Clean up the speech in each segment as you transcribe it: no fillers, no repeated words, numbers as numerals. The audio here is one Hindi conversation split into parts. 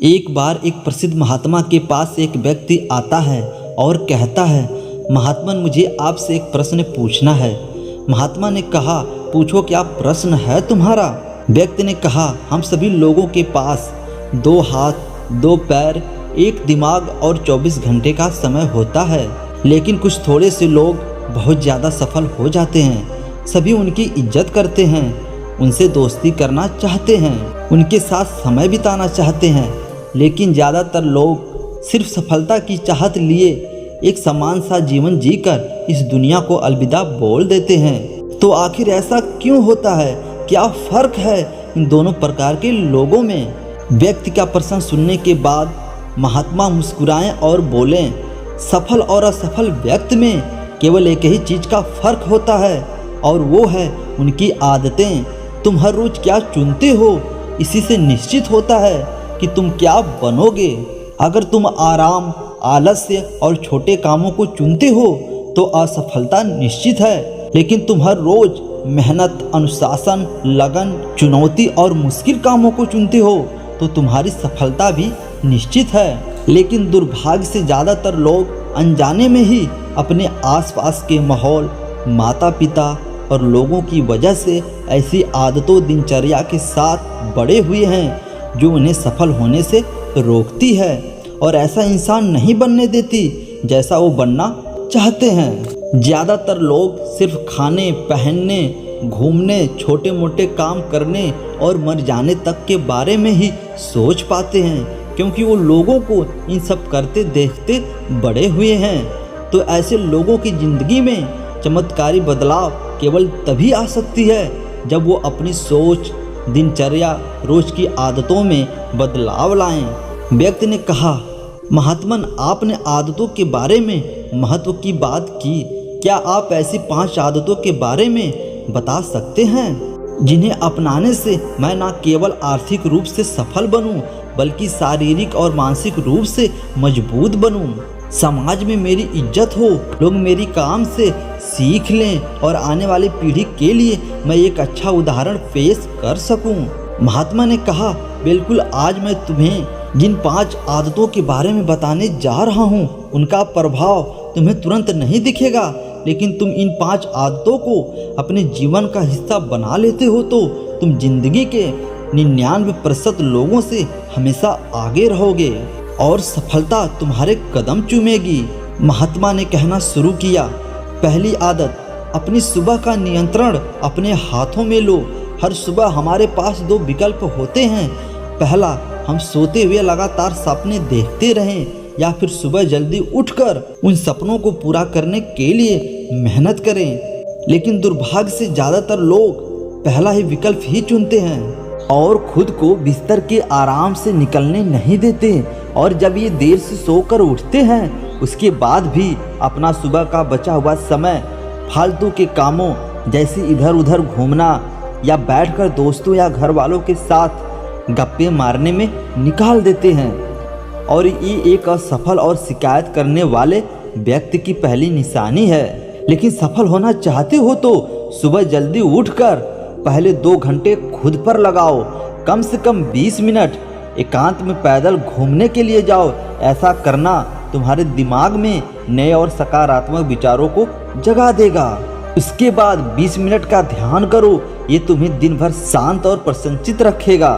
एक बार एक प्रसिद्ध महात्मा के पास एक व्यक्ति आता है और कहता है, महात्मन मुझे आपसे एक प्रश्न पूछना है। महात्मा ने कहा, पूछो क्या प्रश्न है तुम्हारा। व्यक्ति ने कहा, हम सभी लोगों के पास 2 हाथ 2 पैर, एक दिमाग और 24 घंटे का समय होता है, लेकिन कुछ थोड़े से लोग बहुत ज़्यादा सफल हो जाते हैं। सभी उनकी इज्जत करते हैं, उनसे दोस्ती करना चाहते हैं, उनके साथ समय बिताना चाहते हैं, लेकिन ज़्यादातर लोग सिर्फ सफलता की चाहत लिए एक समान सा जीवन जीकर इस दुनिया को अलविदा बोल देते हैं। तो आखिर ऐसा क्यों होता है? क्या फ़र्क है इन दोनों प्रकार के लोगों में? व्यक्ति का प्रश्न सुनने के बाद महात्मा मुस्कुराएं और बोलें, सफल और असफल व्यक्ति में केवल एक ही चीज़ का फ़र्क होता है और वो है उनकी आदतें। तुम हर रोज़ क्या चुनते हो, इसी से निश्चित होता है कि तुम क्या बनोगे। अगर तुम आराम, आलस्य और छोटे कामों को चुनते हो तो असफलता निश्चित है, लेकिन तुम हर रोज मेहनत, अनुशासन, लगन, चुनौती और मुश्किल कामों को चुनते हो तो तुम्हारी सफलता भी निश्चित है। लेकिन दुर्भाग्य से ज़्यादातर लोग अनजाने में ही अपने आसपास के माहौल, माता पिता और लोगों की वजह से ऐसी आदतों, दिनचर्या के साथ बड़े हुए हैं जो उन्हें सफल होने से रोकती है और ऐसा इंसान नहीं बनने देती जैसा वो बनना चाहते हैं। ज़्यादातर लोग सिर्फ खाने, पहनने, घूमने, छोटे मोटे काम करने और मर जाने तक के बारे में ही सोच पाते हैं, क्योंकि वो लोगों को इन सब करते देखते बड़े हुए हैं। तो ऐसे लोगों की ज़िंदगी में चमत्कारी बदलाव केवल तभी आ सकती है जब वो अपनी सोच, दिनचर्या, रोज की आदतों में बदलाव लाएं। व्यक्ति ने कहा, महात्मन आपने आदतों के बारे में महत्व की बात की, क्या आप ऐसी 5 आदतों के बारे में बता सकते हैं जिन्हें अपनाने से मैं न केवल आर्थिक रूप से सफल बनूं बल्कि शारीरिक और मानसिक रूप से मजबूत बनूं, समाज में मेरी इज्जत हो, लोग मेरी काम से सीख लें और आने वाली पीढ़ी के लिए मैं एक अच्छा उदाहरण पेश कर सकूं। महात्मा ने कहा, बिल्कुल, आज मैं तुम्हें जिन 5 आदतों के बारे में बताने जा रहा हूं, उनका प्रभाव तुम्हें तुरंत नहीं दिखेगा, लेकिन तुम इन 5 आदतों को अपने जीवन का हिस्सा बना लेते हो तो तुम जिंदगी के 99% लोगों से हमेशा आगे रहोगे और सफलता तुम्हारे कदम चूमेगी। महात्मा ने कहना शुरू किया, पहली आदत, अपनी सुबह का नियंत्रण अपने हाथों में लो। हर सुबह हमारे पास 2 विकल्प होते हैं। पहला, हम सोते हुए लगातार सपने देखते रहें या फिर सुबह जल्दी उठकर उन सपनों को पूरा करने के लिए मेहनत करें। लेकिन दुर्भाग्य से ज़्यादातर लोग पहला ही विकल्प ही चुनते हैं और खुद को बिस्तर के आराम से निकलने नहीं देते, और जब ये देर से सोकर उठते हैं उसके बाद भी अपना सुबह का बचा हुआ समय फालतू के कामों जैसे इधर उधर घूमना या बैठकर दोस्तों या घर वालों के साथ गप्पे मारने में निकाल देते हैं। और ये एक असफल और शिकायत करने वाले व्यक्ति की पहली निशानी है। लेकिन सफल होना चाहते हो तो सुबह जल्दी उठकर पहले 2 घंटे खुद पर लगाओ। कम से कम 20 मिनट एकांत में पैदल घूमने के लिए जाओ। ऐसा करना तुम्हारे दिमाग में नए और सकारात्मक विचारों को जगा देगा। उसके बाद 20 मिनट का ध्यान करो, ये तुम्हें दिन भर शांत और प्रसन्नचित्त रखेगा।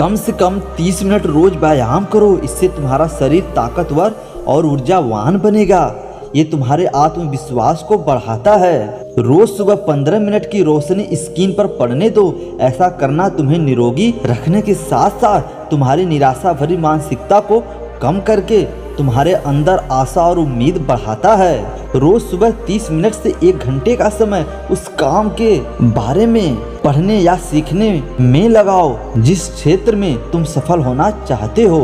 कम से कम 30 मिनट रोज व्यायाम करो, इससे तुम्हारा शरीर ताकतवर और ऊर्जावान बनेगा। ये तुम्हारे आत्मविश्वास को बढ़ाता है। रोज सुबह 15 मिनट की रोशनी स्क्रीन पर पड़ने दो। ऐसा करना तुम्हें निरोगी रखने के साथ साथ तुम्हारी निराशा भरी मानसिकता को कम करके तुम्हारे अंदर आशा और उम्मीद बढ़ाता है। रोज सुबह 30 मिनट से 1 घंटे का समय उस काम के बारे में पढ़ने या सीखने में लगाओ जिस क्षेत्र में तुम सफल होना चाहते हो।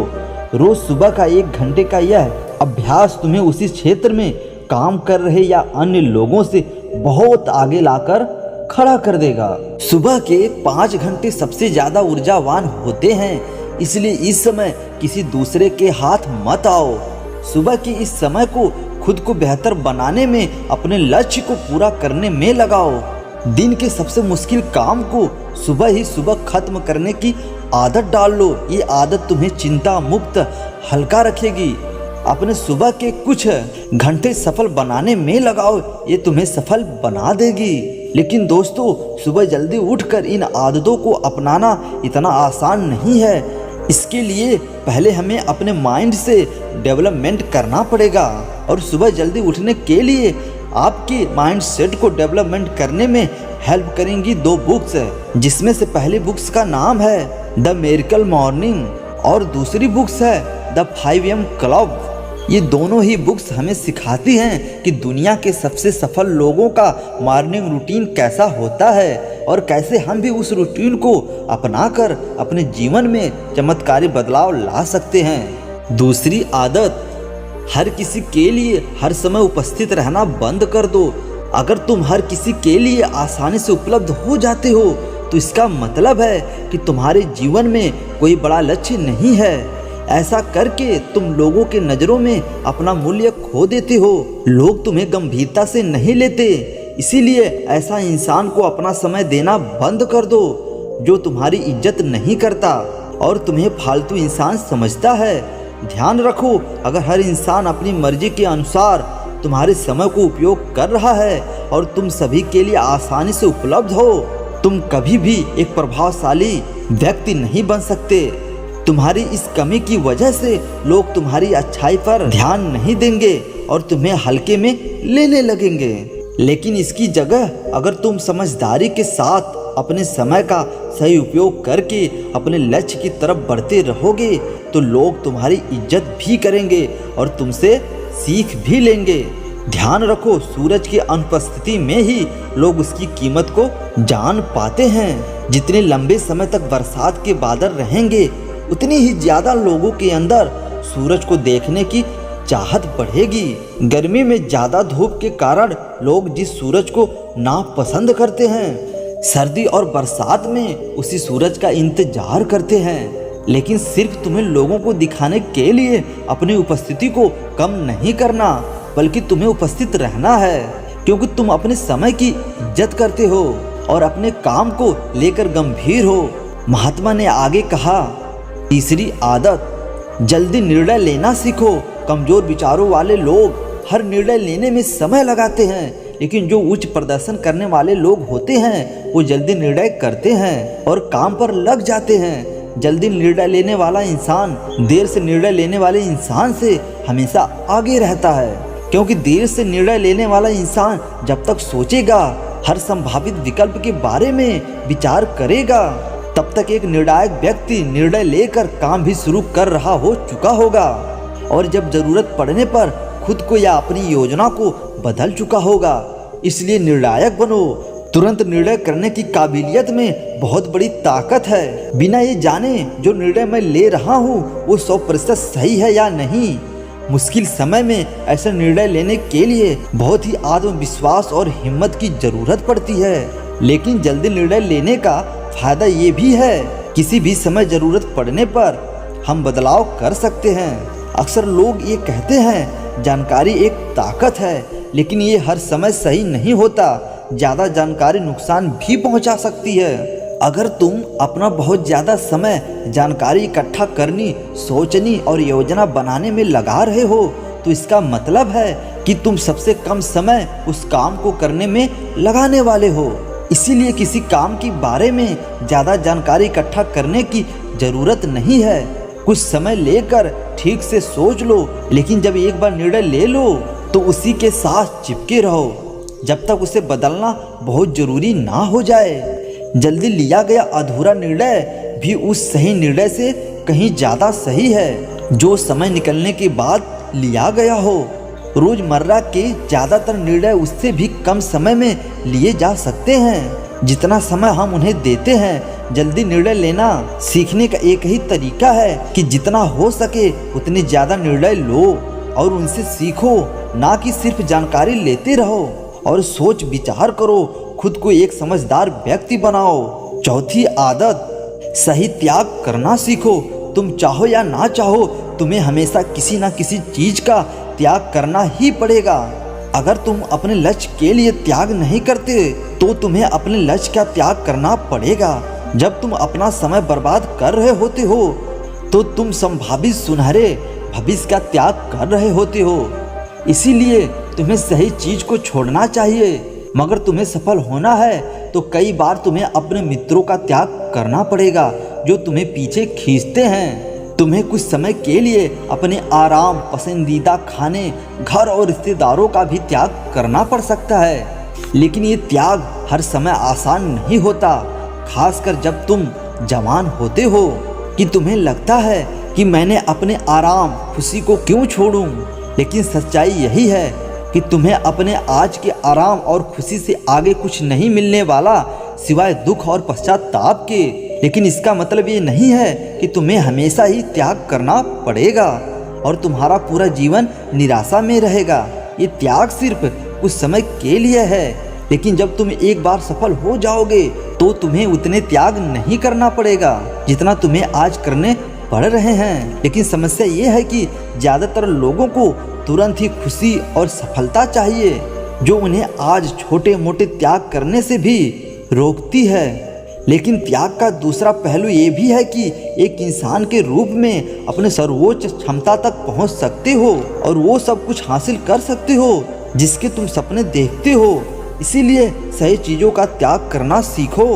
रोज सुबह का 1 घंटे का यह अभ्यास तुम्हें उसी क्षेत्र में काम कर रहे या अन्य लोगों से बहुत आगे लाकर खड़ा कर देगा। सुबह के 5 घंटे सबसे ज्यादा ऊर्जावान होते हैं, इसलिए इस समय किसी दूसरे के हाथ मत आओ। सुबह के इस समय को खुद को बेहतर बनाने में, अपने लक्ष्य को पूरा करने में लगाओ। दिन के सबसे मुश्किल काम को सुबह ही सुबह खत्म करने की आदत डाल लो। ये आदत तुम्हें चिंता मुक्त हल्का रखेगी। अपने सुबह के कुछ घंटे सफल बनाने में लगाओ, ये तुम्हें सफल बना देगी। लेकिन दोस्तों, सुबह जल्दी उठकर इन आदतों को अपनाना इतना आसान नहीं है। इसके लिए पहले हमें अपने माइंड से डेवलपमेंट करना पड़ेगा। और सुबह जल्दी उठने के लिए आपके माइंड सेट को डेवलपमेंट करने में हेल्प करेंगी 2 बुक्स, जिसमें से पहली बुक्स का नाम है द मिरेकल मॉर्निंग और दूसरी बुक्स है द 5 AM क्लब। ये दोनों ही बुक्स हमें सिखाती हैं कि दुनिया के सबसे सफल लोगों का मॉर्निंग रूटीन कैसा होता है और कैसे हम भी उस रूटीन को अपनाकर अपने जीवन में चमत्कारी बदलाव ला सकते हैं। दूसरी आदत, हर किसी के लिए हर समय उपस्थित रहना बंद कर दो। अगर तुम हर किसी के लिए आसानी से उपलब्ध हो जाते हो तो इसका मतलब है कि तुम्हारे जीवन में कोई बड़ा लक्ष्य नहीं है। ऐसा करके तुम लोगों के नज़रों में अपना मूल्य खो देते हो। लोग तुम्हें गंभीरता से नहीं लेते, इसीलिए ऐसा इंसान को अपना समय देना बंद कर दो जो तुम्हारी इज्जत नहीं करता और तुम्हें फालतू इंसान समझता है। ध्यान रखो, अगर हर इंसान अपनी मर्जी के अनुसार तुम्हारे समय को उपयोग कर रहा है और तुम सभी के लिए आसानी से उपलब्ध हो, तुम कभी भी एक प्रभावशाली व्यक्ति नहीं बन सकते। तुम्हारी इस कमी की वजह से लोग तुम्हारी अच्छाई पर ध्यान नहीं देंगे और तुम्हें हल्के में लेने लगेंगे। लेकिन इसकी जगह अगर तुम समझदारी के साथ अपने समय का सही उपयोग करके अपने लक्ष्य की तरफ बढ़ते रहोगे तो लोग तुम्हारी इज्जत भी करेंगे और तुमसे सीख भी लेंगे। ध्यान रखो, सूरज की अनुपस्थिति में ही लोग उसकी कीमत को जान पाते हैं। जितने लंबे समय तक बरसात के बादल रहेंगे उतनी ही ज्यादा लोगों के अंदर सूरज को देखने की चाहत बढ़ेगी। गर्मी में ज्यादा धूप के कारण लोग जिस सूरज को नापसंद करते हैं, सर्दी और बरसात में उसी सूरज का इंतजार करते हैं। लेकिन सिर्फ तुम्हें लोगों को दिखाने के लिए अपनी उपस्थिति को कम नहीं करना, बल्कि तुम्हें उपस्थित रहना है, क्योंकि तुम अपने समय की इज्जत करते हो और अपने काम को लेकर गंभीर हो। महात्मा ने आगे कहा, तीसरी आदत, जल्दी निर्णय लेना सीखो। कमजोर विचारों वाले लोग हर निर्णय लेने में समय लगाते हैं, लेकिन जो उच्च प्रदर्शन करने वाले लोग होते हैं वो जल्दी निर्णय करते हैं और काम पर लग जाते हैं। जल्दी निर्णय लेने वाला इंसान देर से निर्णय लेने वाले इंसान से हमेशा आगे रहता है, क्योंकि देर से निर्णय लेने वाला इंसान जब तक सोचेगा, हर संभावित विकल्प के बारे में विचार करेगा, तब तक एक निर्णायक व्यक्ति निर्णय लेकर काम भी शुरू कर रहा हो चुका होगा और जब जरूरत पड़ने पर खुद को या अपनी योजना को बदल चुका होगा। इसलिए निर्णायक बनो। तुरंत निर्णय करने की काबिलियत में बहुत बड़ी ताकत है। बिना ये जाने जो निर्णय मैं ले रहा हूँ वो 100% सही है या नहीं। मुश्किल समय में ऐसा निर्णय लेने के लिए बहुत ही आत्मविश्वास और हिम्मत की जरूरत पड़ती है। लेकिन जल्दी निर्णय लेने का फायदा ये भी है, किसी भी समय जरूरत पड़ने पर हम बदलाव कर सकते हैं। अक्सर लोग ये कहते हैं जानकारी एक ताकत है, लेकिन ये हर समय सही नहीं होता। ज़्यादा जानकारी नुकसान भी पहुंचा सकती है। अगर तुम अपना बहुत ज़्यादा समय जानकारी इकट्ठा करनी, सोचनी और योजना बनाने में लगा रहे हो तो इसका मतलब है कि तुम सबसे कम समय उस काम को करने में लगाने वाले हो। इसीलिए किसी काम के बारे में ज़्यादा जानकारी इकट्ठा करने की ज़रूरत नहीं है। कुछ समय लेकर ठीक से सोच लो, लेकिन जब एक बार निर्णय ले लो तो उसी के साथ चिपके रहो जब तक उसे बदलना बहुत ज़रूरी ना हो जाए। जल्दी लिया गया अधूरा निर्णय भी उस सही निर्णय से कहीं ज़्यादा सही है जो समय निकलने के बाद लिया गया हो। रोजमर्रा के ज़्यादातर निर्णय उससे भी कम समय में लिए जा सकते हैं जितना समय हम उन्हें देते हैं। जल्दी निर्णय लेना सीखने का एक ही तरीका है कि जितना हो सके उतने ज़्यादा निर्णय लो और उनसे सीखो, ना कि सिर्फ जानकारी लेते रहो। और सोच विचार करो, खुद को एक समझदार व्यक्ति बनाओ। चौथी आदत, सही त्याग करना सीखो। तुम चाहो या ना चाहो तुम्हें हमेशा किसी न किसी चीज़ का त्याग करना ही पड़ेगा। अगर तुम अपने लक्ष्य के लिए त्याग नहीं करते तो तुम्हें अपने लक्ष्य का त्याग करना पड़ेगा। जब तुम अपना समय बर्बाद कर रहे होते हो तो तुम संभावित सुनहरे भविष्य का त्याग कर रहे होते हो। इसीलिए तुम्हें सही चीज को छोड़ना चाहिए। मगर तुम्हें सफल होना है तो कई बार तुम्हें अपने मित्रों का त्याग करना पड़ेगा जो तुम्हें पीछे खींचते हैं। तुम्हें कुछ समय के लिए अपने आराम, पसंदीदा खाने, घर और रिश्तेदारों का भी त्याग करना पड़ सकता है। लेकिन ये त्याग हर समय आसान नहीं होता, खासकर जब तुम जवान होते हो कि तुम्हें लगता है कि मैंने अपने आराम, खुशी को क्यों छोड़ूं। लेकिन सच्चाई यही है कि तुम्हें अपने आज के आराम और खुशी से आगे कुछ नहीं मिलने वाला सिवाय दुख और पश्चाताप के। लेकिन इसका मतलब ये नहीं है कि तुम्हें हमेशा ही त्याग करना पड़ेगा और तुम्हारा पूरा जीवन निराशा में रहेगा। ये त्याग सिर्फ कुछ समय के लिए है, लेकिन जब तुम एक बार सफल हो जाओगे तो तुम्हें उतने त्याग नहीं करना पड़ेगा जितना तुम्हें आज करने पड़ रहे हैं। लेकिन समस्या ये है कि ज़्यादातर लोगों को तुरंत ही खुशी और सफलता चाहिए, जो उन्हें आज छोटे मोटे त्याग करने से भी रोकती है। लेकिन त्याग का दूसरा पहलू ये भी है कि एक इंसान के रूप में अपने सर्वोच्च क्षमता तक पहुंच सकते हो और वो सब कुछ हासिल कर सकते हो जिसके तुम सपने देखते हो। इसीलिए सही चीज़ों का त्याग करना सीखो।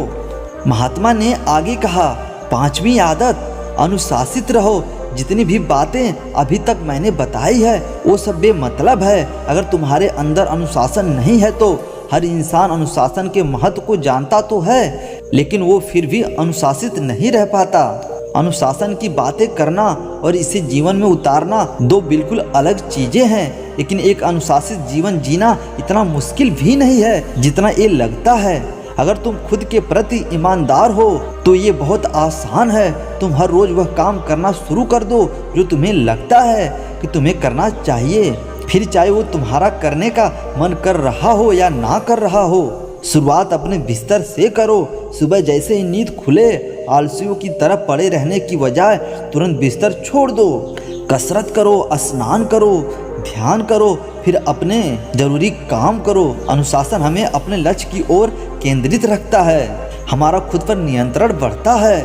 महात्मा ने आगे कहा, 5वीं आदत, अनुशासित रहो। जितनी भी बातें अभी तक मैंने बताई है वो सब बेमतलब है अगर तुम्हारे अंदर अनुशासन नहीं है। तो हर इंसान अनुशासन के महत्व को जानता तो है, लेकिन वो फिर भी अनुशासित नहीं रह पाता। अनुशासन की बातें करना और इसे जीवन में उतारना दो बिल्कुल अलग चीजें हैं। लेकिन एक अनुशासित जीवन जीना इतना मुश्किल भी नहीं है जितना ये लगता है। अगर तुम खुद के प्रति ईमानदार हो तो ये बहुत आसान है। तुम हर रोज वह काम करना शुरू कर दो जो तुम्हें लगता है कि तुम्हें करना चाहिए, फिर चाहे वो तुम्हारा करने का मन कर रहा हो या ना कर रहा हो। शुरुआत अपने बिस्तर से करो। सुबह जैसे ही नींद खुले आलसियों की तरह पड़े रहने की बजाय तुरंत बिस्तर छोड़ दो। कसरत करो, स्नान करो, ध्यान करो, फिर अपने जरूरी काम करो। अनुशासन हमें अपने लक्ष्य की ओर केंद्रित रखता है, हमारा खुद पर नियंत्रण बढ़ता है।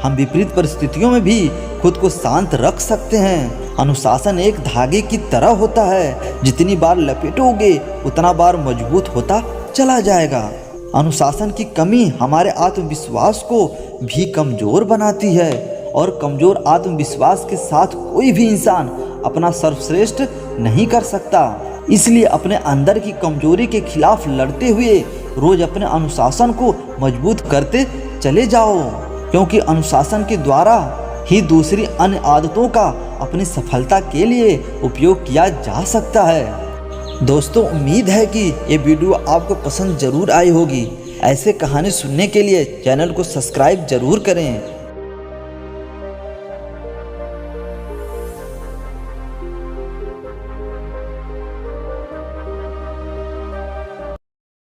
हम विपरीत परिस्थितियों में भी खुद को शांत रख सकते हैं। अनुशासन एक धागे की तरह होता है, जितनी बार लपेटोगे उतना बार मजबूत होता चला जाएगा। अनुशासन की कमी हमारे आत्मविश्वास को भी कमजोर बनाती है और कमजोर आत्मविश्वास के साथ कोई भी इंसान अपना सर्वश्रेष्ठ नहीं कर सकता। इसलिए अपने अंदर की कमजोरी के खिलाफ लड़ते हुए रोज अपने अनुशासन को मजबूत करते चले जाओ, क्योंकि अनुशासन के द्वारा ही दूसरी अन्य आदतों का अपनी सफलता के लिए उपयोग किया जा सकता है। दोस्तों, उम्मीद है कि ये वीडियो आपको पसंद जरूर आई होगी। ऐसे कहानी सुनने के लिए चैनल को सब्सक्राइब जरूर करें।